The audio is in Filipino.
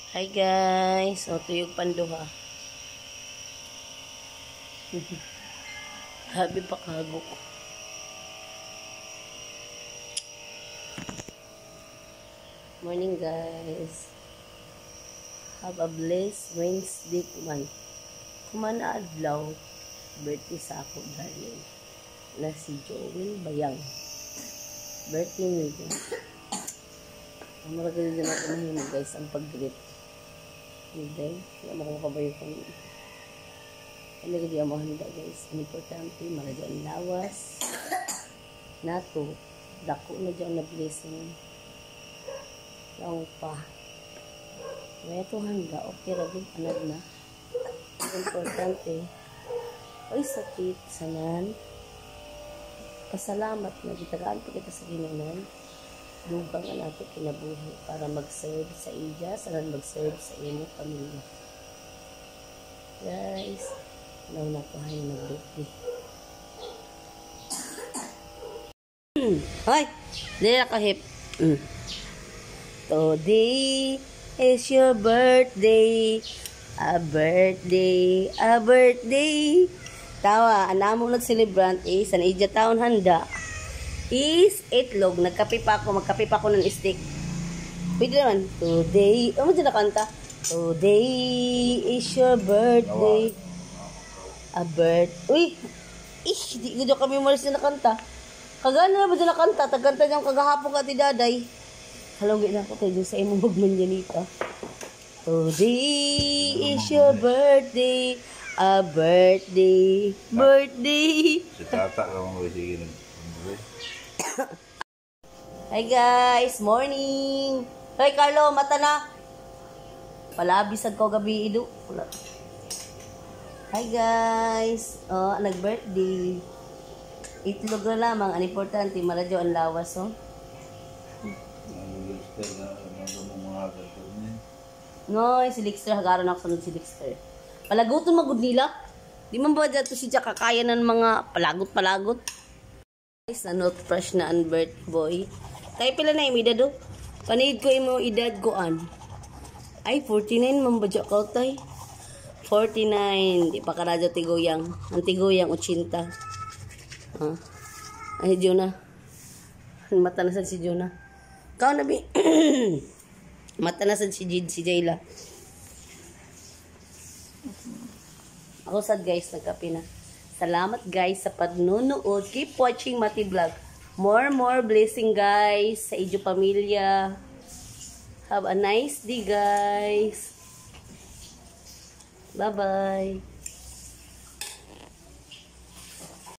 Hi guys, o tuyog panduha. Habi pa kagok. Morning guys. Have a blessed Wednesday kuman. Kumana adlaw, birthday sa ako darling. Na si Joel Bayang. Birthday niya. Ang maragay din ako mahimig guys ang pag-greet. Hindi, hindi mo kung kabayo kung hindi ka diya mahanda guys. Ang importante, maragay ang lawas. Nato, dako na dyan na blessing. Lang pa. May ito handa, okay rabi, anad na. Ang importante, ay sakit, sanan. Pasalamat na gitagaan po kita sa Ginoonon. Lubang na natin kinabuhi para mag-serve sa iya, sanan mag-serve sa imo pamilya. Guys, nauna ko hayo mag-birthday. Hoy! Dili na kahip. Today is your birthday. A birthday, a birthday. Tawa, anamo nag-celebrant is an ija taon handa. Is itlog. Magkape pa ako ng steak. Pwede naman. Today, ano dyan nakanta? Today is your birthday. A birthday. Uy! Di ko dyan kami malis na nakanta. Kagana na ba dyan nakanta? Tagkanta niyang kagahapon ka ti daday. Halawin na ako tayo sa imong hugman yanita. Today is your birthday. A birthday. Birthday. Si tata ka mga sige nag Hi guys, morning. Hoy Carlo, mata na. Palabisag ko gabi ido. Hi guys. Oh, nag-birthday. Itlog na lamang, ang importante maradyo ang lawas, oh. No, si Lixter hagaron ako sunod si Lixter. Palaguton magud nila. Di man ba dito siya kakaya ng mga palagot-palagot. Guys, na fresh na ang birth boy. Kaya pila na yung edad do? Panid ko imo edad goan. Ay, 49 man ba dyan ka tay? 49. Di pa ka radyo tiguyang. Ang tiguyang 80. Ay, Jonah. Mata na sad si Jonah. Kao na bi. Mata na sad si Jid, si Jayla. Ako sad guys, nagkape na. Salamat guys sa pagnunood. Keep watching Mati Vlog. More blessing guys sa inyo pamilya. Have a nice day guys. Bye-bye.